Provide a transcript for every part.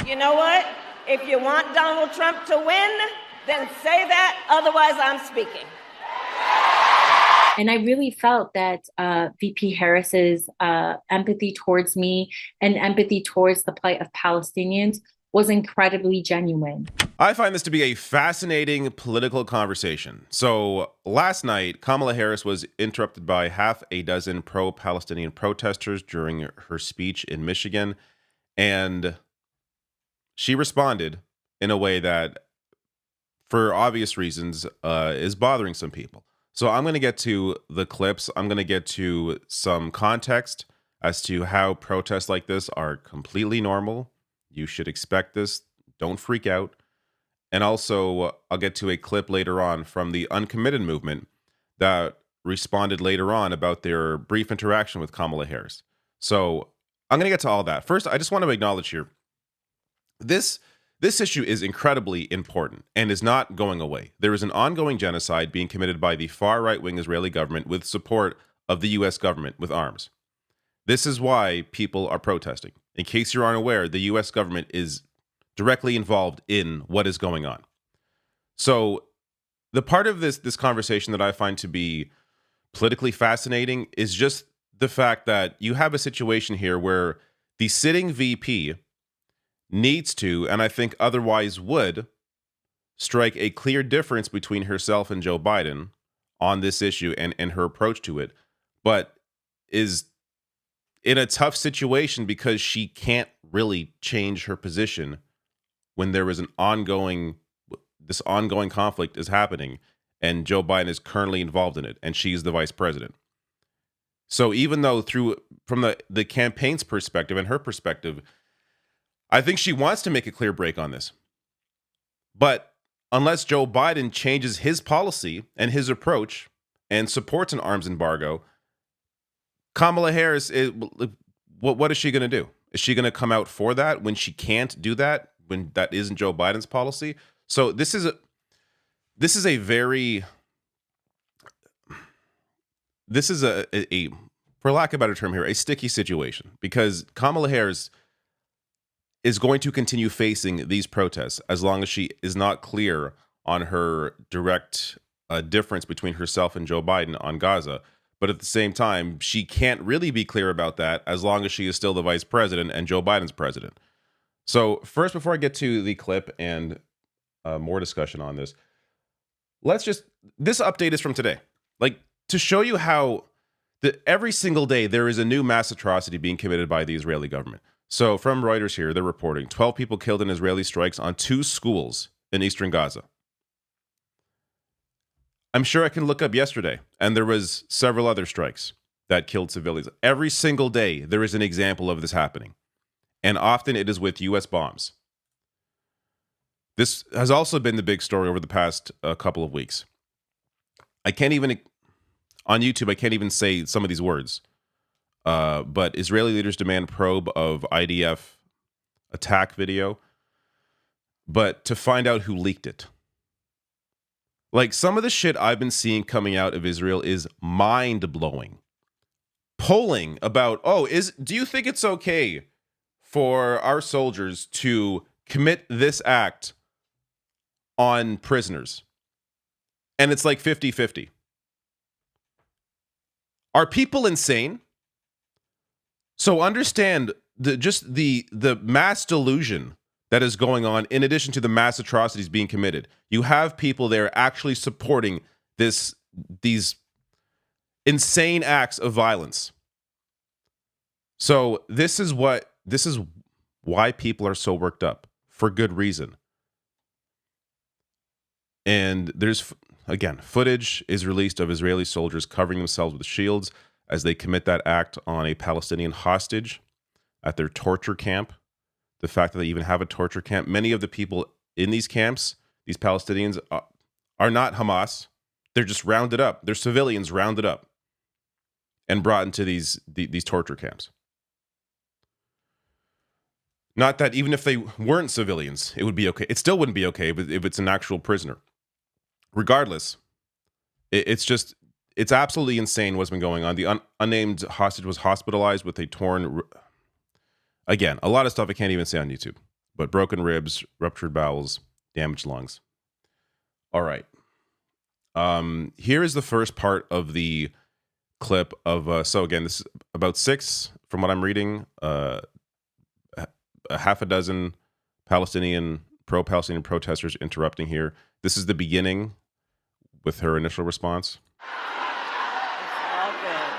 You know what? If you want Donald Trump to win, then say that. Otherwise, I'm speaking. And I really felt that VP Harris's empathy towards me and empathy towards the plight of Palestinians was incredibly genuine. I find this to be a fascinating political conversation. So last night, Kamala Harris was interrupted by half a dozen pro-Palestinian protesters during her speech in Michigan, and she responded in a way that, for obvious reasons, is bothering some people. So I'm going to get to the clips. I'm going to get to some context as to how protests like this are completely normal. You should expect this. Don't freak out. And also, I'll get to a clip later on from the Uncommitted Movement that responded later on about their brief interaction with Kamala Harris. So I'm going to get to all that. First, I just want to acknowledge here, this issue is incredibly important and is not going away. There is an ongoing genocide being committed by the far right-wing Israeli government with support of the U.S. government with arms. This is why people are protesting. In case you're unaware, the U.S. government is directly involved in what is going on. So the part of this conversation that I find to be politically fascinating is just the fact that you have a situation here where the sitting VP needs to, and I think otherwise would, strike a clear difference between herself and Joe Biden on this issue and her approach to it, but is in a tough situation because she can't really change her position when there is this ongoing conflict is happening and Joe Biden is currently involved in it and she's the vice president. So even though from the campaign's perspective and her perspective, I think she wants to make a clear break on this. But unless Joe Biden changes his policy and his approach and supports an arms embargo, Kamala Harris, what is she going to do? Is she going to come out for that when she can't do that, when that isn't Joe Biden's policy? So this is a for lack of a better term here, a sticky situation, because Kamala Harris is going to continue facing these protests as long as she is not clear on her direct difference between herself and Joe Biden on Gaza. But at the same time, she can't really be clear about that as long as she is still the vice president and Joe Biden's president. So first, before I get to the clip and more discussion on this, this update is from today. Like, to show you how every single day there is a new mass atrocity being committed by the Israeli government. So from Reuters here, they're reporting 12 people killed in Israeli strikes on 2 schools in eastern Gaza. I'm sure I can look up yesterday, and there was several other strikes that killed civilians. Every single day, there is an example of this happening. And often it is with U.S. bombs. This has also been the big story over the past couple of weeks. On YouTube, I can't even say some of these words. But Israeli leaders demand probe of IDF attack video, but to find out who leaked it. Like, some of the shit I've been seeing coming out of Israel is mind-blowing. Polling about, do you think it's okay for our soldiers to commit this act on prisoners? And it's like 50-50. Are people insane? So understand the mass delusion that is going on in addition to the mass atrocities being committed. You have people there actually supporting these insane acts of violence. So this is why people are so worked up, for good reason. And there's, again, footage is released of Israeli soldiers covering themselves with shields as they commit that act on a Palestinian hostage at their torture camp. The fact that they even have a torture camp. Many of the people in these camps, these Palestinians, are not Hamas. They're just rounded up. They're civilians rounded up and brought into these torture camps. Not that even if they weren't civilians, it would be okay. It still wouldn't be okay if it's an actual prisoner. Regardless, it's absolutely insane what's been going on. The unnamed hostage was hospitalized with a torn... Again, a lot of stuff I can't even say on YouTube. but broken ribs, ruptured bowels, damaged lungs. All right. Here is the first part of the clip of, so again, this is about 6, from what I'm reading, a half a dozen pro-Palestinian protesters interrupting here. This is the beginning with her initial response. It's all good.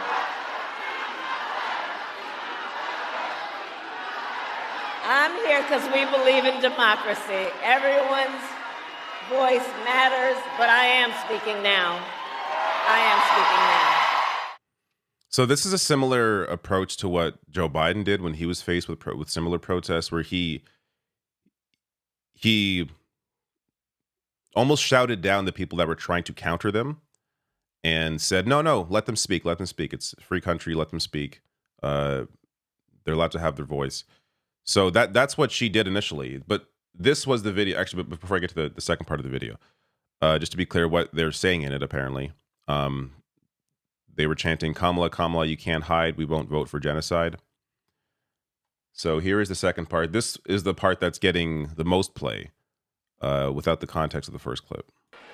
I'm here because we believe in democracy. Everyone's voice matters, but I am speaking now. I am speaking now. So this is a similar approach to what Joe Biden did when he was faced with similar protests, where he almost shouted down the people that were trying to counter them and said, no, let them speak. Let them speak. It's a free country. Let them speak. They're allowed to have their voice. So that's what she did initially. But this was the video. Actually, but before I get to the second part of the video, just to be clear what they're saying in it, apparently, they were chanting, Kamala, Kamala, you can't hide. We won't vote for genocide. So here is the second part. This is the part that's getting the most play without the context of the first clip.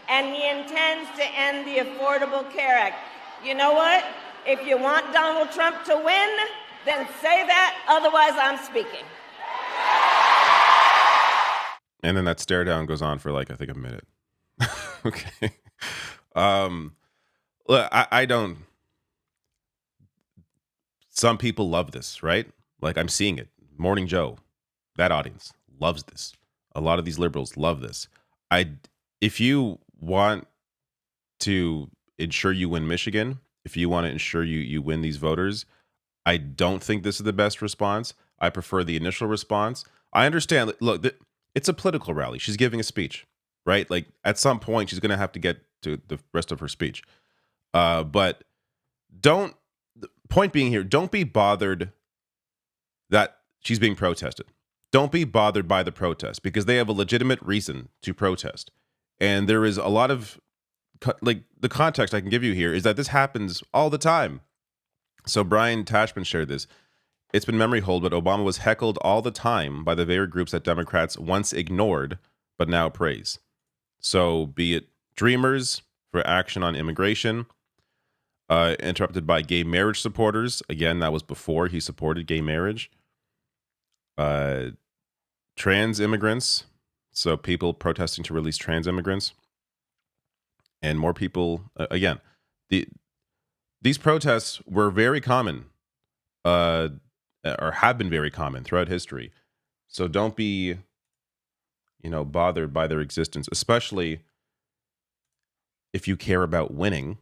And he intends to end the Affordable Care Act. You know what? If you want Donald Trump to win, then say that. Otherwise, I'm speaking. And then that stare down goes on for like, I think, a minute. Okay. Look, I don't. Some people love this, right? Like, I'm seeing it. Morning Joe, that audience loves this. A lot of these liberals love this. If you want to ensure you win Michigan, if you want to ensure you win these voters, I don't think this is the best response. I prefer the initial response. I understand. Look, it's a political rally. She's giving a speech, right? Like, at some point, she's going to have to get to the rest of her speech. But the point being here, don't be bothered that she's being protested. Don't be bothered by the protest, because they have a legitimate reason to protest. And there is a lot of, like, the context I can give you here is that this happens all the time. So Brian Tashman shared this. It's been memory hold, but Obama was heckled all the time by the very groups that Democrats once ignored, but now praise. So be it Dreamers for action on immigration, interrupted by gay marriage supporters. Again, that was before he supported gay marriage. Trans immigrants. So people protesting to release trans immigrants. And more people, again, these protests were very common, or have been very common throughout history. So don't be, bothered by their existence, especially if you care about winning.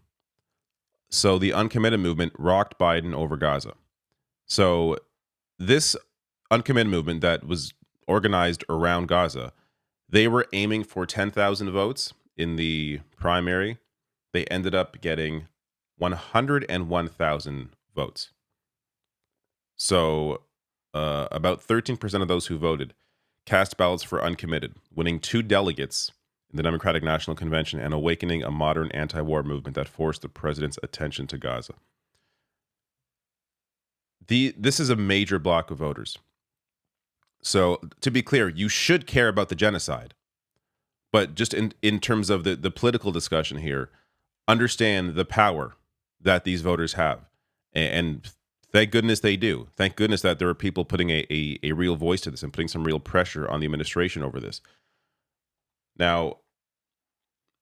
So the Uncommitted Movement rocked Biden over Gaza. So this Uncommitted Movement that was organized around Gaza, they were aiming for 10,000 votes in the primary. They ended up getting 101,000 votes. So about 13% of those who voted cast ballots for Uncommitted, winning 2 delegates in the Democratic National Convention and awakening a modern anti-war movement that forced the president's attention to Gaza. This is a major block of voters. So to be clear, you should care about the genocide. But just in terms of the political discussion here, understand the power that these voters have. And thank goodness they do. Thank goodness that there are people putting a real voice to this and putting some real pressure on the administration over this. Now,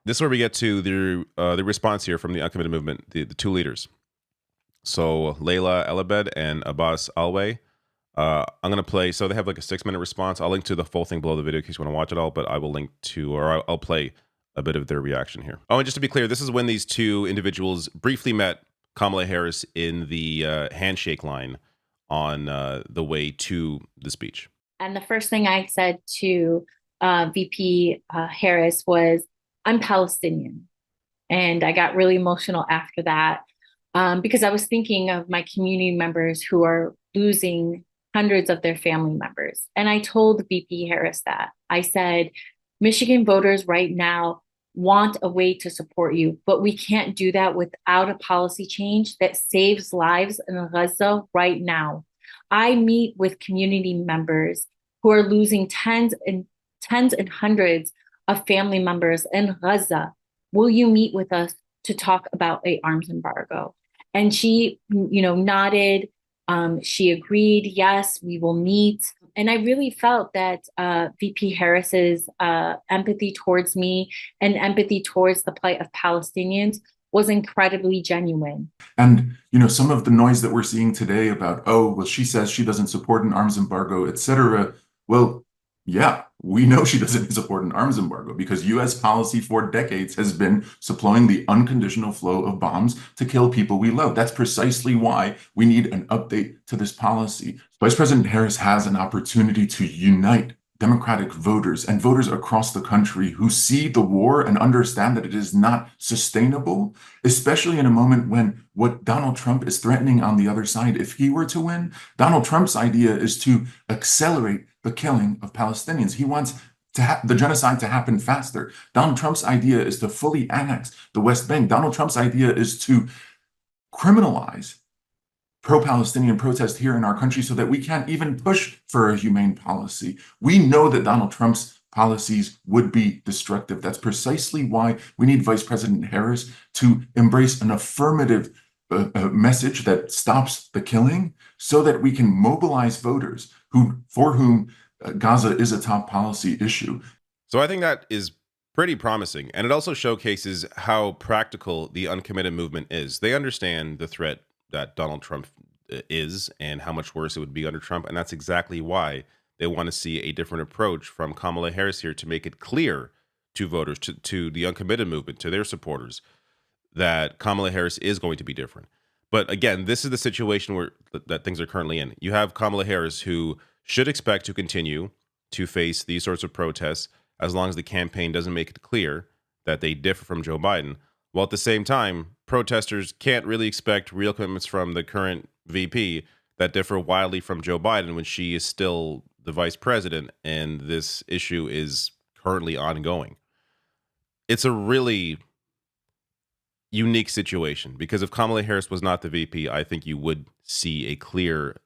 this is where we get to the response here from the Uncommitted Movement, the 2 leaders. So Layla Elabed and Abbas Alway. I'm going to play, so they have like a 6-minute response. I'll link to the full thing below the video in case you want to watch it all, but I will link to, or I'll play a bit of their reaction here. Oh, and just to be clear, this is when these 2 individuals briefly met Kamala Harris in the handshake line on the way to the speech. And the first thing I said to VP Harris was, I'm Palestinian. And I got really emotional after that because I was thinking of my community members who are losing hundreds of their family members. And I told VP Harris that. I said, Michigan voters right now want a way to support you, but we can't do that without a policy change that saves lives in Gaza right now. I meet with community members who are losing tens and hundreds of family members in Gaza. Will you meet with us to talk about a arms embargo? And she, nodded. She agreed, yes, we will meet. And I really felt that VP Harris's empathy towards me and empathy towards the plight of Palestinians was incredibly genuine. And, some of the noise that we're seeing today about, oh, well, she says she doesn't support an arms embargo, et cetera. Well, yeah, we know she doesn't support an arms embargo because US policy for decades has been supplying the unconditional flow of bombs to kill people we love. That's precisely why we need an update to this policy. Vice President Harris has an opportunity to unite Democratic voters and voters across the country who see the war and understand that it is not sustainable, especially in a moment when what Donald Trump is threatening on the other side, if he were to win, Donald Trump's idea is to accelerate the killing of Palestinians. He wants the genocide to happen faster. Donald Trump's idea is to fully annex the West Bank. Donald Trump's idea is to criminalize pro-Palestinian protest here in our country so that we can't even push for a humane policy. We know that Donald Trump's policies would be destructive. That's precisely why we need Vice President Harris to embrace an affirmative message that stops the killing so that we can mobilize voters for whom Gaza is a top policy issue. So I think that is pretty promising. And it also showcases how practical the uncommitted movement is. They understand the threat that Donald Trump is and how much worse it would be under Trump. And that's exactly why they want to see a different approach from Kamala Harris here to make it clear to voters, to the uncommitted movement, to their supporters, that Kamala Harris is going to be different. But again, this is the situation that things are currently in. You have Kamala Harris, who should expect to continue to face these sorts of protests as long as the campaign doesn't make it clear that they differ from Joe Biden. While at the same time, protesters can't really expect real commitments from the current VP that differ wildly from Joe Biden when she is still the vice president and this issue is currently ongoing. It's a really unique situation because if Kamala Harris was not the VP, I think you would see a clear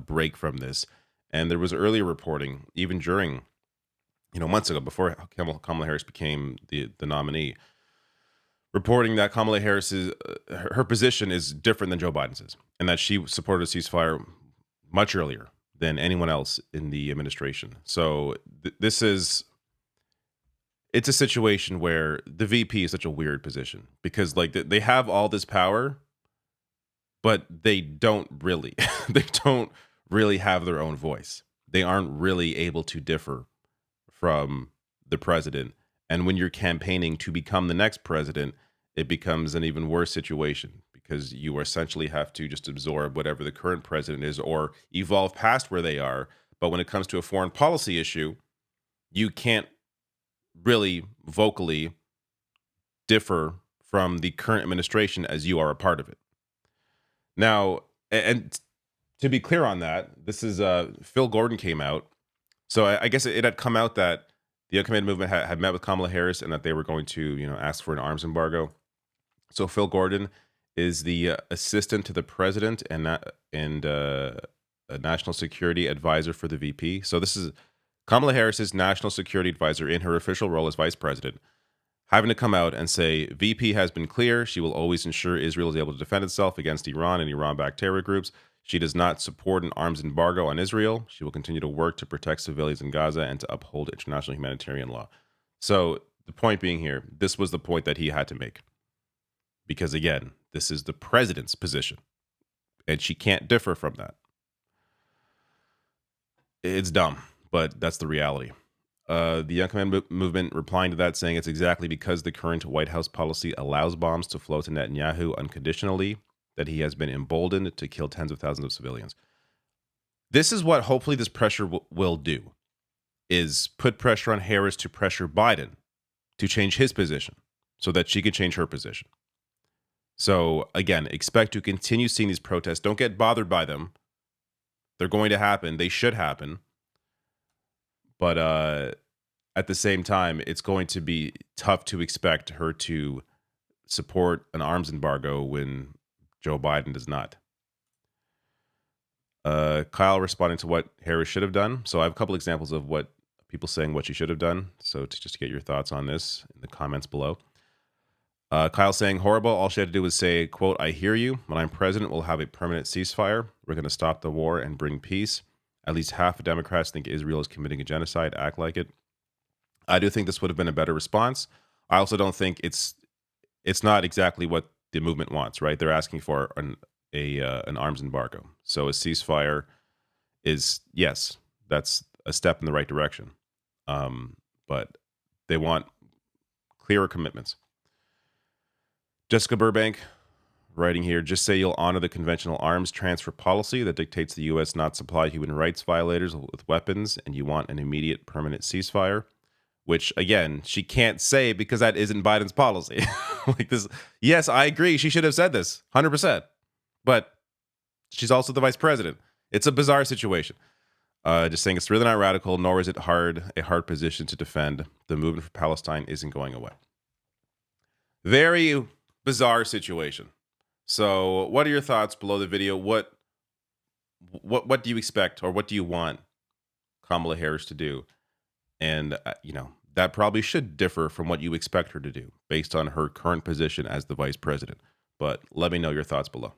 break from this. And there was earlier reporting, even during, months ago, before Kamala Harris became the nominee, reporting that Kamala Harris's her position is different than Joe Biden's is, and that she supported a ceasefire much earlier than anyone else in the administration. So it's a situation where the VP is such a weird position because they have all this power, but they don't really have their own voice. They aren't really able to differ from the president. And when you're campaigning to become the next president, it becomes an even worse situation because you essentially have to just absorb whatever the current president is or evolve past where they are. But when it comes to a foreign policy issue, you can't really vocally differ from the current administration as you are a part of it. Now, and to be clear on that, this is Phil Gordon came out. So I guess it had come out that the Uncommitted Movement had met with Kamala Harris and that they were going to, ask for an arms embargo. So Phil Gordon is the assistant to the president and a national security advisor for the VP. So this is Kamala Harris's national security advisor in her official role as vice president, having to come out and say, VP has been clear. She will always ensure Israel is able to defend itself against Iran and Iran-backed terror groups. She does not support an arms embargo on Israel. She will continue to work to protect civilians in Gaza and to uphold international humanitarian law. So the point being here, this was the point that he had to make. Because again, this is the president's position. And she can't differ from that. It's dumb, but that's the reality. The Uncommitted Movement replying to that saying it's exactly because the current White House policy allows bombs to flow to Netanyahu unconditionally that he has been emboldened to kill tens of thousands of civilians. This is what hopefully this pressure will do, is put pressure on Harris to pressure Biden to change his position so that she can change her position. So again, expect to continue seeing these protests. Don't get bothered by them. They're going to happen. They should happen. But at the same time, it's going to be tough to expect her to support an arms embargo when Joe Biden does not. Kyle responding to what Harris should have done. So I have a couple examples of what people saying what she should have done. So just to get your thoughts on this in the comments below. Kyle saying, horrible. All she had to do was say, quote, I hear you. When I'm president, we'll have a permanent ceasefire. We're going to stop the war and bring peace. At least half of Democrats think Israel is committing a genocide. Act like it. I do think this would have been a better response. I also don't think it's not exactly what the movement wants, right? They're asking for an arms embargo. So a ceasefire is, yes, that's a step in the right direction. But they want clearer commitments. Jessica Burbank writing here, just say you'll honor the conventional arms transfer policy that dictates the U.S. not supply human rights violators with weapons, and you want an immediate permanent ceasefire, which, again, she can't say because that isn't Biden's policy. Like this, yes, I agree. She should have said this 100%, but she's also the vice president. It's a bizarre situation. Just saying it's really not radical, nor is it a hard position to defend. The movement for Palestine isn't going away. Very bizarre situation. So what are your thoughts below the video? What do you expect, or what do you want Kamala Harris to do? And, that probably should differ from what you expect her to do based on her current position as the vice president. But let me know your thoughts below.